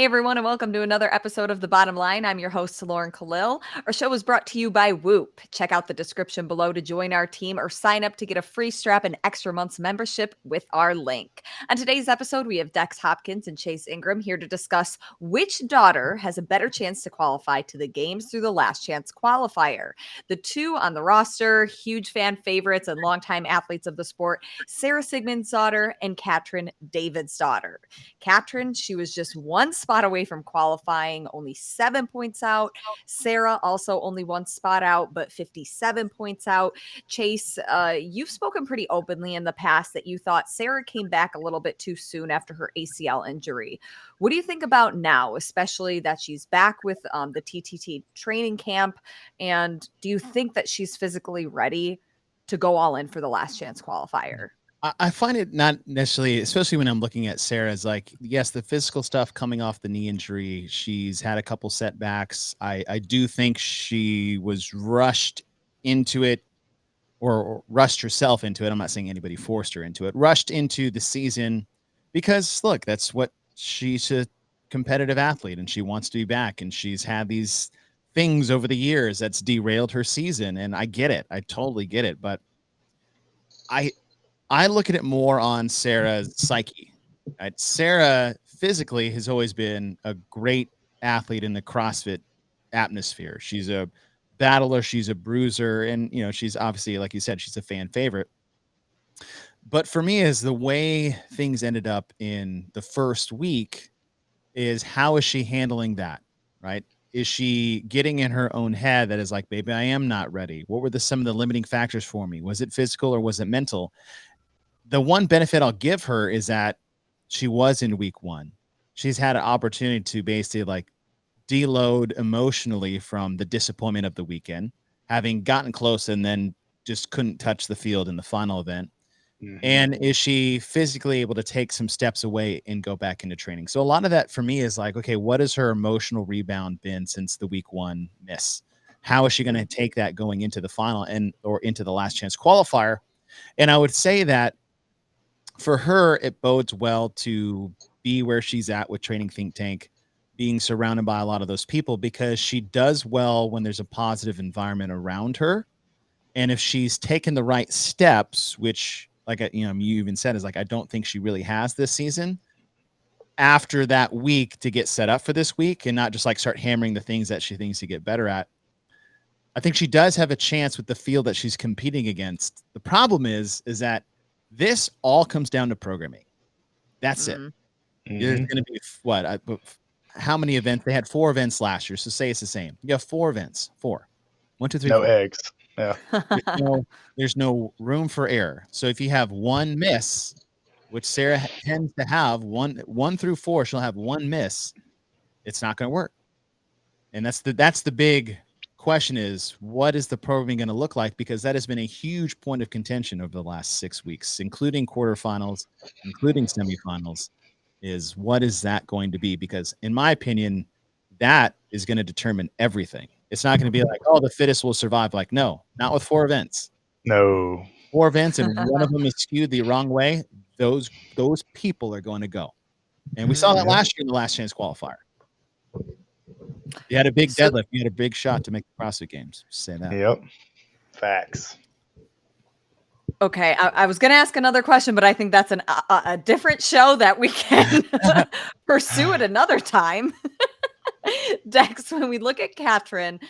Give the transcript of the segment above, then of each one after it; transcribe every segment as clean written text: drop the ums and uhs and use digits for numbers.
Hey everyone, and welcome to another episode of The Bottom Line. I'm your host, Lauren Kalil. Our show is brought to you by Whoop. Check out the description below to join our team or sign up to get a free strap and extra month's membership with our link. On today's episode, we have Dex Hopkins and Chase Ingraham here to discuss which daughter has a better chance to qualify to the games through the Last Chance Qualifier. The two on the roster, huge fan favorites and longtime athletes of the sport, Sara Sigmundsdóttir and Katrin Davíðsdóttir. Katrin, she was just one spot away from qualifying, only 7 points out. Sara also only one spot out, but 57 points out. Chase, you've spoken pretty openly in the past that you thought Sara came back a little bit too soon after her ACL injury. What do you think about now, especially that she's back with the TTT training camp? And do you think that she's physically ready to go all in for the Last Chance Qualifier? I find it not necessarily, especially when I'm looking at Sarah's, like, yes, the physical stuff coming off the knee injury, she's had a couple setbacks. I do think she was rushed into it or rushed herself into it. I'm not saying anybody forced her into it, rushed into the season because, look, that's what she's a competitive athlete and she wants to be back. And she's had these things over the years that's derailed her season. And I get it. I totally get it. But I look at it more on Sara's psyche. Right? Sara physically has always been a great athlete in the CrossFit atmosphere. She's a battler, she's a bruiser, and she's obviously, like you said, she's a fan favorite. But for me, is the way things ended up in the first week is how is she handling that, right? Is she getting in her own head that is like, baby, I am not ready? What were some of the limiting factors for me? Was it physical or was it mental? The one benefit I'll give her is that she was in week one. She's had an opportunity to basically like deload emotionally from the disappointment of the weekend, having gotten close and then just couldn't touch the field in the final event. Mm-hmm. And is she physically able to take some steps away and go back into training? So a lot of that for me is like, okay, what has her emotional rebound been since the week one miss? How is she going to take that going into the final or into the Last Chance Qualifier? And I would say that for her, it bodes well to be where she's at with Training Think Tank, being surrounded by a lot of those people, because she does well when there's a positive environment around her. And if she's taken the right steps, which, like, you even said, is like, I don't think she really has this season, after that week to get set up for this week and not just like start hammering the things that she thinks to get better at, I think she does have a chance with the field that she's competing against. The problem is that this all comes down to programming. That's it. Mm-hmm. There's going to be how many events? They had 4 events last year. So say it's the same. You have 4 events. 4. 1, 2, 3. No 4. eggs. Yeah. There's no room for error. So if you have one miss, which Sara tends to have, 1 through 4, she'll have one miss. It's not going to work. And that's the big question is, what is the programming going to look like? Because that has been a huge point of contention over the last 6 weeks, including quarterfinals, including semifinals, is what is that going to be? Because in my opinion, that is going to determine everything. It's not going to be like, oh, the fittest will survive. Like, no, not with 4 events. No. 4 events and one of them is skewed the wrong way. Those people are going to go. And we saw that last year in the Last Chance Qualifier. You had a big deadlift. You had a big shot to make the CrossFit Games. Just say that. Yep. Facts. Okay, I was going to ask another question, but I think that's a different show that we can pursue at another time. Dex, when we look at Katrin,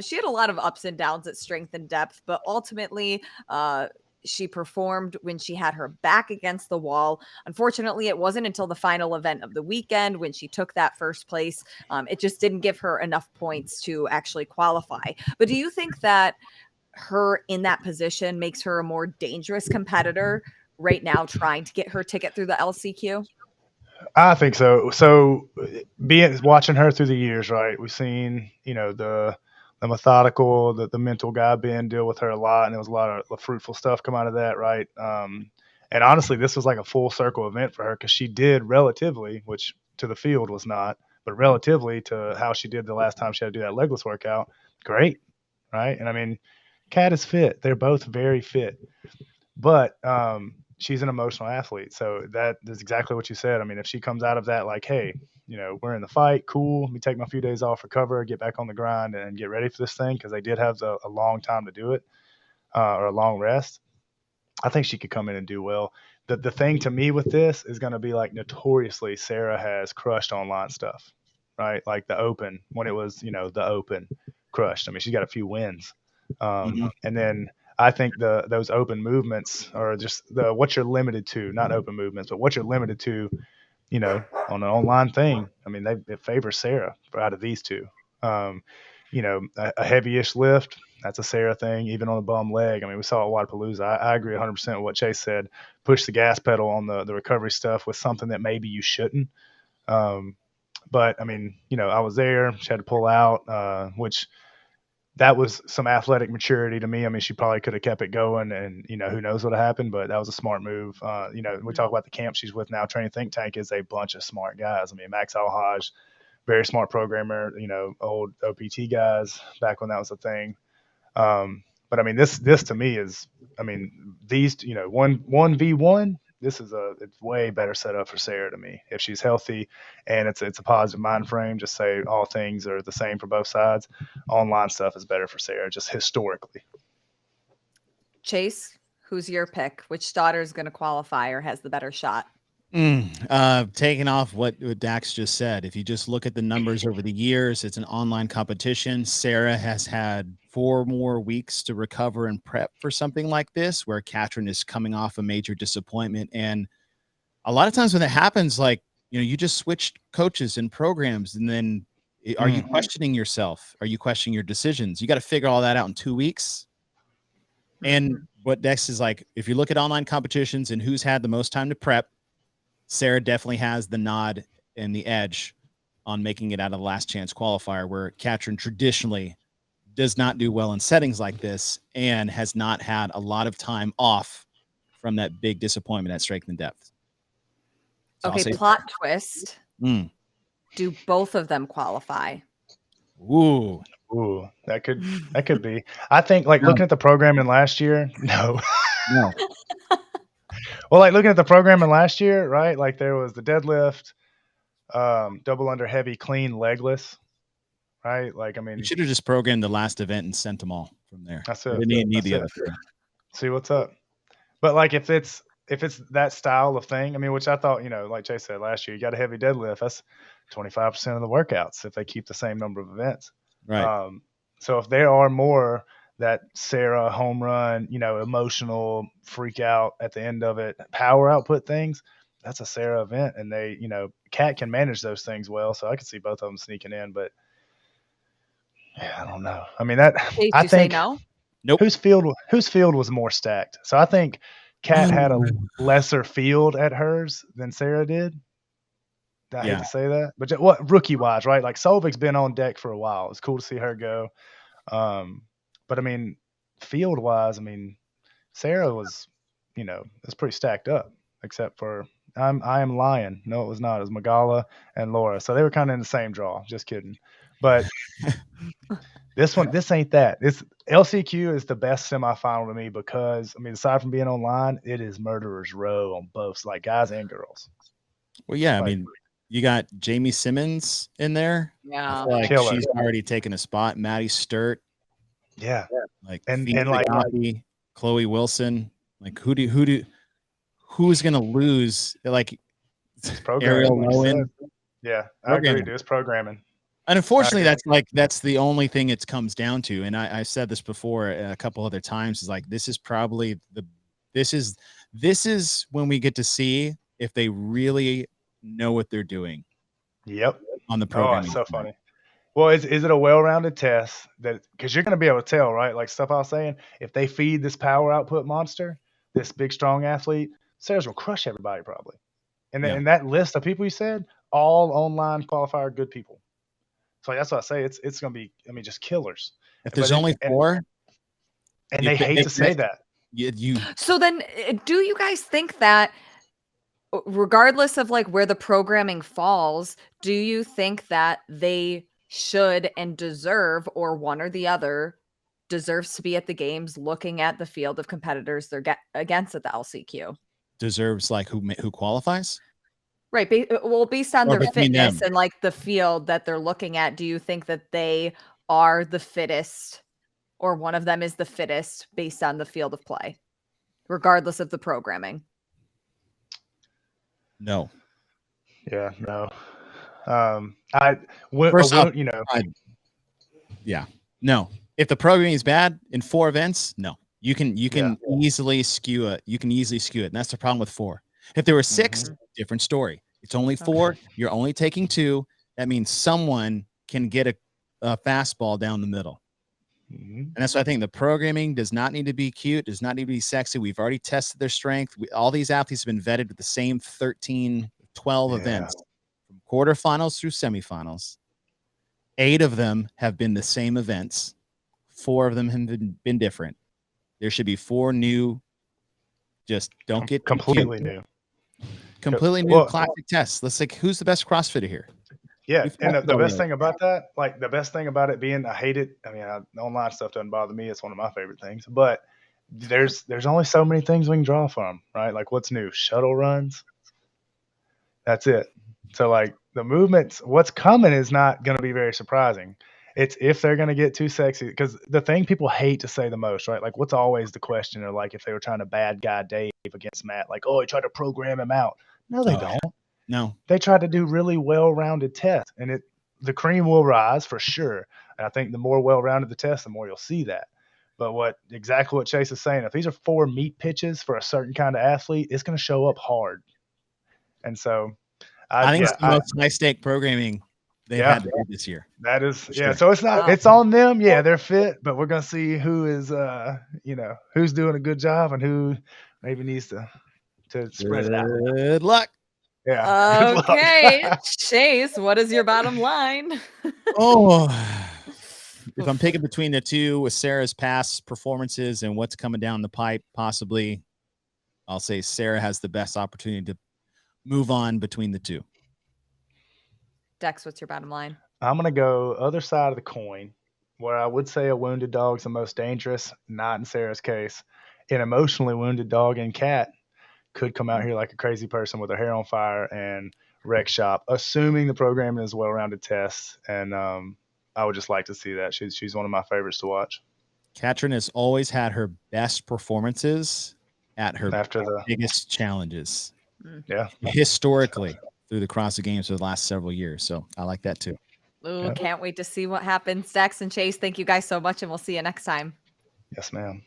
she had a lot of ups and downs at strength and depth, but ultimately she performed when she had her back against the wall. Unfortunately, it wasn't until the final event of the weekend when she took that first place. It just didn't give her enough points to actually qualify. But do you think that her in that position makes her a more dangerous competitor right now, trying to get her ticket through the LCQ? I think so. So watching her through the years, right, we've seen, the methodical, the mental guy Ben deal with her a lot, and there was a lot of fruitful stuff come out of that, right? And honestly, this was like a full circle event for her because she did relatively, which to the field was not, but relatively to how she did the last time she had to do that legless workout, great, right? And I mean, Kat is fit. They're both very fit. But she's an emotional athlete. So that is exactly what you said. I mean, if she comes out of that like, hey, we're in the fight, cool, let me take my few days off, recover, get back on the grind, and get ready for this thing, because they did have a long time to do it, or a long rest. I think she could come in and do well. The thing to me with this is going to be like, notoriously, Sara has crushed online stuff, right? Like the Open, when it was, the Open, crushed. I mean, she's got a few wins. And then I think those open movements are just what you're limited to, not open movements, but what you're limited to, on an online thing. I mean, it favors Sara out of these two. A heavy-ish lift, that's a Sara thing, even on a bum leg. I mean, we saw at Wadapalooza. I agree 100% with what Chase said. Push the gas pedal on the recovery stuff with something that maybe you shouldn't. But, I mean, I was there. She had to pull out, which that was some athletic maturity to me. I mean, she probably could have kept it going, and, who knows what happened, but that was a smart move. We talk about the camp she's with now. Training Think Tank is a bunch of smart guys. I mean, Max Alhaj, very smart programmer, old OPT guys back when that was a thing. But I mean, this to me is, I mean, these, 1v1, it's way better set up for Sara to me. If she's healthy and it's a positive mind frame, just say all things are the same for both sides. Online stuff is better for Sara, just historically. Chase, who's your pick? Which daughter is going to qualify or has the better shot? Taking off what Dax just said, if you just look at the numbers over the years, it's an online competition. Sara has had 4 more weeks to recover and prep for something like this, where Katrin is coming off a major disappointment. And a lot of times when that happens, like, you just switch coaches and programs, and then are you questioning yourself? Are you questioning your decisions? You got to figure all that out in 2 weeks. And what Dex is like, if you look at online competitions and who's had the most time to prep, Sara definitely has the nod and the edge on making it out of the Last Chance Qualifier, where Katrin traditionally does not do well in settings like this and has not had a lot of time off from that big disappointment at Strength and Depth. So okay, plot twist. Do both of them qualify? Ooh, that could be. I think, like, looking at the programming last year, no. Well, like, looking at the programming last year, right? Like, there was the deadlift, double under heavy, clean, legless, right? Like, I mean, you should have just programmed the last event and sent them all from there. That's it. Didn't need the other three. See what's up. But like, if it's that style of thing, I mean, which I thought, like Chase said last year, you got a heavy deadlift. That's 25% of the workouts if they keep the same number of events. Right. So if there are more that Sara home run, emotional freak out at the end of it, power output things, that's a Sara event, and they, Kat can manage those things well. So I could see both of them sneaking in, but yeah, I don't know. I mean, Chase, I you say think no? Nope. whose field was more stacked. So I think Kat had a lesser field at hers than Sara did. I hate to say that, but what rookie wise, right? Like, Solvik's been on deck for a while. It's cool to see her go. But I mean, field wise, I mean, Sara was, it's pretty stacked up, except for I Am Lion. No, it was not. It was Magala and Laura. So they were kind of in the same draw. Just kidding. But this ain't that. It's LCQ is the best semifinal to me because, I mean, aside from being online, it is murderer's row on both, like, guys and girls. Well, yeah, I mean, you got Jamie Simmons in there. Yeah, I feel like she's already taken a spot. Maddie Sturt. Yeah, like and like Chloe Wilson. Like, who's gonna lose? Like, Ariel Lowen. Yeah, I agree, dude. It's programming. And unfortunately, that's the only thing it comes down to. And I said this before a couple other times, is like, this is probably this is when we get to see if they really know what they're doing. Yep. On the program. Oh, it's so funny. Well, is it a well-rounded test that, because you're going to be able to tell, right? Like, stuff I was saying, if they feed this power output monster, this big, strong athlete, Sara's will crush everybody probably. And then in that list of people you said, all online qualifier good people. So that's what I say. It's going to be, I mean, just killers. If there's only 4. And they hate to say that. So then, do you guys think that, regardless of like where the programming falls, do you think that they should and deserve, or one or the other deserves to be at the games looking at the field of competitors they're against at the LCQ? deserves like who qualifies? Right. Based on Or their between fitness them. and like the field that they're looking at, do you think that they are the fittest or one of them is the fittest based on the field of play, regardless of the programming? No. Yeah, no. First off, you know, yeah, no. If the programming is bad in 4 events, no. You can easily skew it. You can easily skew it. And that's the problem with 4. If there were 6, different story. It's only 4. Okay. You're only taking 2. That means someone can get a fastball down the middle. And that's why I think the programming does not need to be cute, does not need to be sexy. We've already tested their strength. All these athletes have been vetted with the same 13, 12 events from quarterfinals through semifinals. 8 of them have been the same events. 4 of them have been different. There should be 4 new, just don't get completely new. Completely new classic tests. Let's like, who's the best CrossFitter here? Yeah, and the best thing about that, like the best thing about it being, I hate it. I mean, the online stuff doesn't bother me. It's one of my favorite things. But there's only so many things we can draw from, right? Like what's new? Shuttle runs. That's it. So like the movements, what's coming is not going to be very surprising. It's if they're going to get too sexy, because the thing people hate to say the most, right? Like what's always the question, or like if they were trying to bad guy Dave against Matt, like, oh, he tried to program him out. No, they don't. No, they try to do really well-rounded tests, and the cream will rise for sure. And I think the more well-rounded the test, the more you'll see that. But exactly what Chase is saying, if these are 4 meat pitches for a certain kind of athlete, it's going to show up hard. And so I think it's the most high-stake programming they've had to do this year. That is, sure. So it's not, it's on them. Yeah, they're fit, but we're going to see who is, who's doing a good job and who maybe needs to spread it out. Good luck. Yeah. Okay, Chase, what is your bottom line? If I'm picking between the 2 with Sarah's past performances and what's coming down the pipe, possibly, I'll say Sara has the best opportunity to move on between the 2. Dex, what's your bottom line? I'm going to go other side of the coin, where I would say a wounded dog's the most dangerous, not in Sarah's case. An emotionally wounded dog in Kat could come out here like a crazy person with her hair on fire and wreck shop, assuming the programming is well-rounded tests. And I would just like to see that. She's one of my favorites to watch. Katrin has always had her best performances at her biggest challenges. Yeah. Historically through the CrossFit Games for the last several years. So I like that too. Ooh, can't wait to see what happens. Dex and Chase, thank you guys so much, and we'll see you next time. Yes, ma'am.